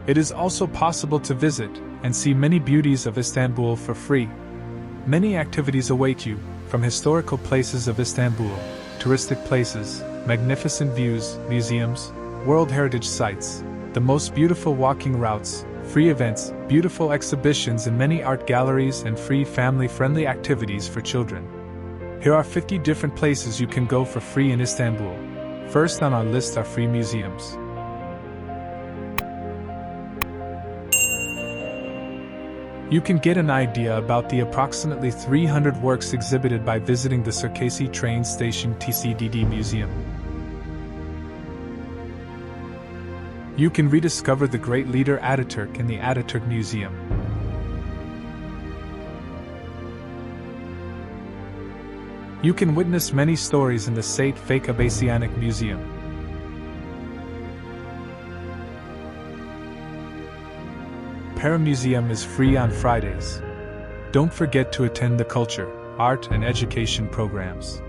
It is also possible to visit and see many beauties of Istanbul for free. Many activities await you, from historical places of Istanbul, touristic places, magnificent views, museums, World Heritage sites, the most beautiful walking routes, free events, beautiful exhibitions and many art galleries and free family-friendly activities for children. Here are 50 different places you can go for free in Istanbul. First on our list are free museums. You can get an idea about the approximately 300 works exhibited by visiting the Circasi train station TCDD Museum. You can rediscover the great leader Ataturk in the Ataturk Museum. You can witness many stories in the Sait Faik Abasianic Museum. Para Museum is free on Fridays. Don't forget to attend the culture, art and education programs.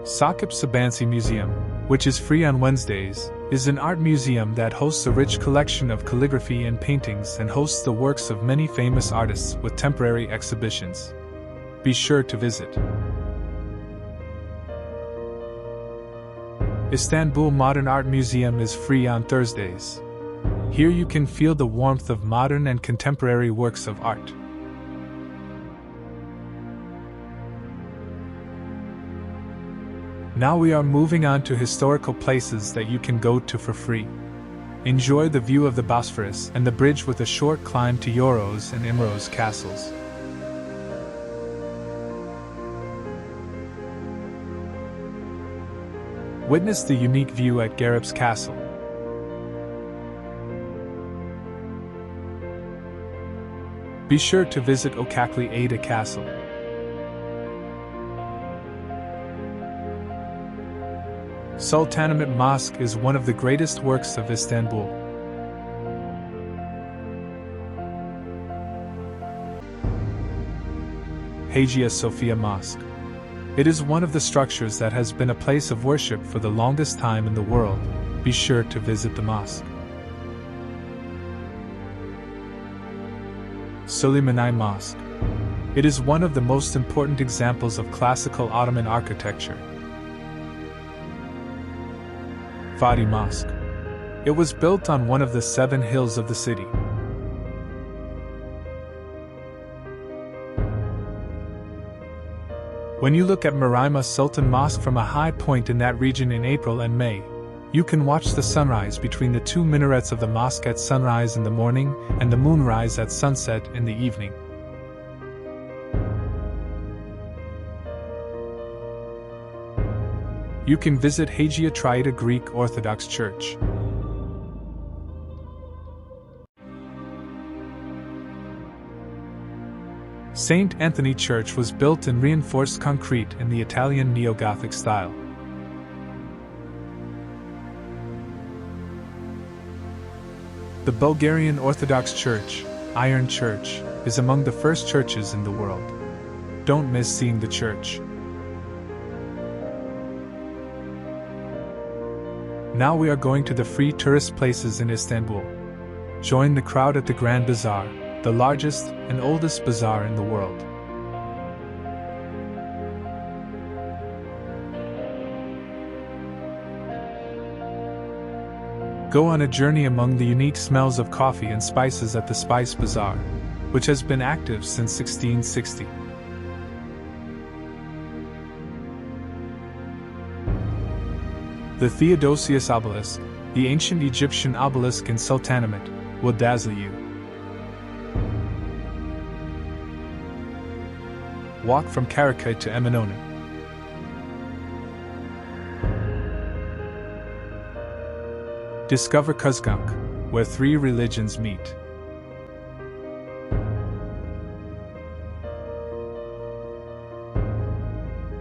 Sakip Sabansi Museum, which is free on Wednesdays, is an art museum that hosts a rich collection of calligraphy and paintings and hosts the works of many famous artists with temporary exhibitions. Be sure to visit. Istanbul Modern Art Museum is free on Thursdays. Here you can feel the warmth of modern and contemporary works of art. Now we are moving on to historical places that you can go to for free. Enjoy the view of the Bosphorus and the bridge with a short climb to Yoros and Imros castles. Witness the unique view at Garip's Castle. Be sure to visit Okakli Ada Castle. Sultanahmet Mosque is one of the greatest works of Istanbul. Hagia Sophia Mosque. It is one of the structures that has been a place of worship for the longest time in the world. Be sure to visit the mosque. Süleymaniyye Mosque. It is one of the most important examples of classical Ottoman architecture. Fatih Mosque. It was built on one of the 7 hills of the city. When you look at Murayma Sultan Mosque from a high point in that region in April and May, you can watch the sunrise between the 2 minarets of the mosque at sunrise in the morning and the moonrise at sunset in the evening. You can visit Hagia Triada Greek Orthodox Church. St. Anthony Church was built in reinforced concrete in the Italian neo-Gothic style. The Bulgarian Orthodox Church, Iron Church, is among the first churches in the world. Don't miss seeing the church. Now we are going to the free tourist places in Istanbul. Join the crowd at the Grand Bazaar, the largest and oldest bazaar in the world. Go on a journey among the unique smells of coffee and spices at the Spice Bazaar, which has been active since 1660. The Theodosius obelisk, the ancient Egyptian obelisk in Sultanahmet, will dazzle you. Walk from Karaköy to Eminönü. Discover Kuzgank, where 3 religions meet.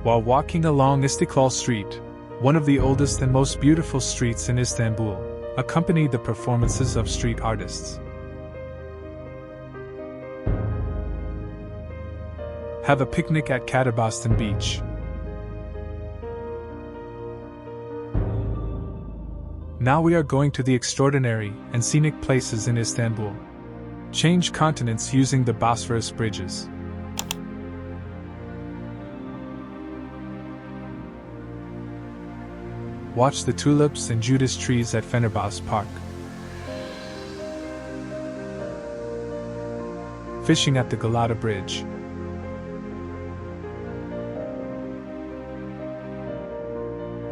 While walking along Istiklal Street, one of the oldest and most beautiful streets in Istanbul, accompany the performances of street artists. Have a picnic at Caddebostan Beach. Now we are going to the extraordinary and scenic places in Istanbul. Change continents using the Bosphorus bridges. Watch the tulips and Judas trees at Fenerbahçe Park. Fishing at the Galata Bridge.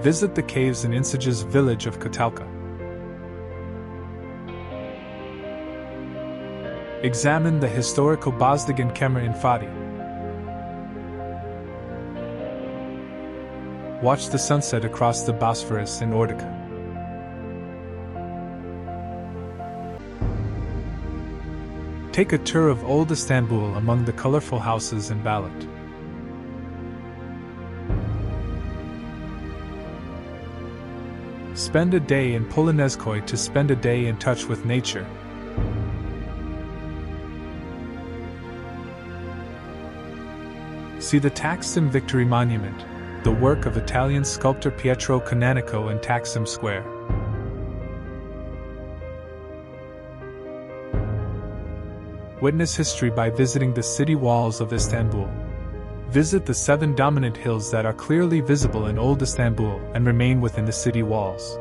Visit the caves in Insace's village of Katalka. Examine the historical Bozdogan Kemer in Fatih. Watch the sunset across the Bosphorus in Orduca. Take a tour of old Istanbul among the colorful houses in Balat. Spend a day in Polonezköy to spend a day in touch with nature. See the Taksim Victory Monument, the work of Italian sculptor Pietro Cananico in Taksim Square. Witness history by visiting the city walls of Istanbul. Visit the 7 dominant hills that are clearly visible in Old Istanbul and remain within the city walls.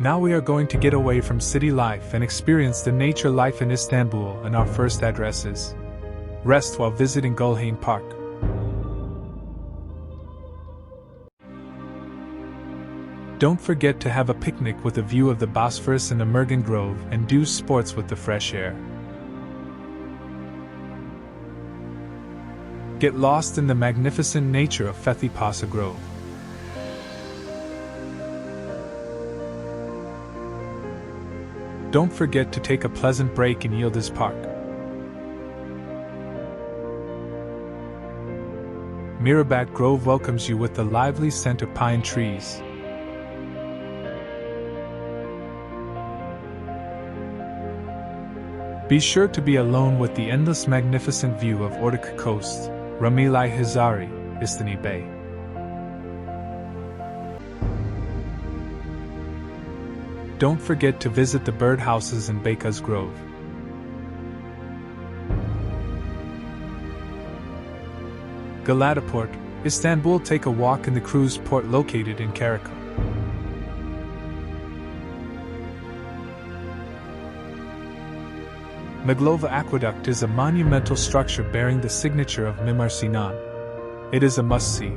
Now we are going to get away from city life and experience the nature life in Istanbul, and our first address is rest while visiting Gulhane Park. Don't forget to have a picnic with a view of the Bosphorus and the Mergen Grove and do sports with the fresh air. Get lost in the magnificent nature of Fethi Paşa Grove. Don't forget to take a pleasant break in Yıldız Park. Mirabat Grove welcomes you with the lively scent of pine trees. Be sure to be alone with the endless magnificent view of Orduca Coast, Ramilai Hizari, Istani Bay. Don't forget to visit the birdhouses in Beykoz Grove. Galata Port, Istanbul. Take a walk in the cruise port located in Karaköy. Meglova Aqueduct is a monumental structure bearing the signature of Mimar Sinan. It is a must-see.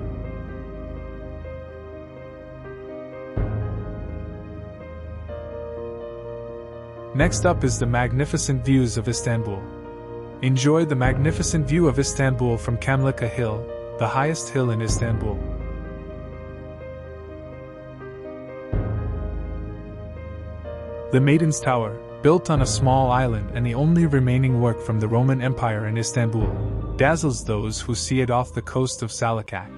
Next up is the magnificent views of Istanbul. Enjoy the magnificent view of Istanbul from Kamlika Hill, the highest hill in Istanbul. The Maiden's Tower, built on a small island and the only remaining work from the Roman Empire in Istanbul, dazzles those who see it off the coast of Salakak.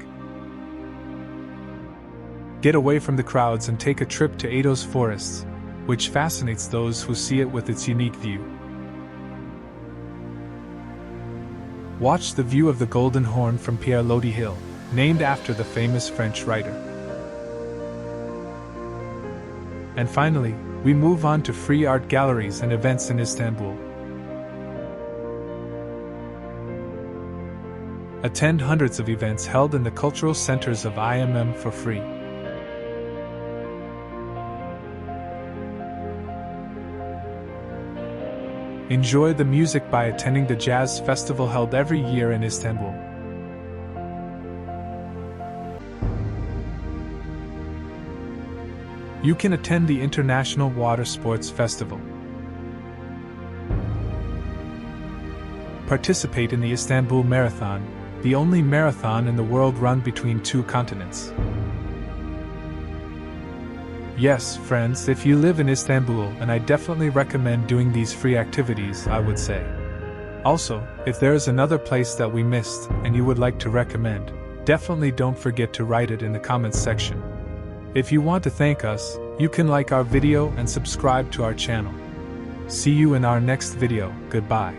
Get away from the crowds and take a trip to Ados Forests, which fascinates those who see it with its unique view. Watch the view of the Golden Horn from Pierre Lodi Hill, named after the famous French writer. And finally, we move on to free art galleries and events in Istanbul. Attend hundreds of events held in the cultural centers of IMM for free. Enjoy the music by attending the jazz festival held every year in Istanbul. You can attend the International Water Sports Festival. Participate in the Istanbul Marathon, the only marathon in the world run between 2 continents. Yes, friends, if you live in Istanbul, and I definitely recommend doing these free activities, I would say. Also, if there is another place that we missed and you would like to recommend, definitely don't forget to write it in the comments section. If you want to thank us, you can like our video and subscribe to our channel. See you in our next video. Goodbye.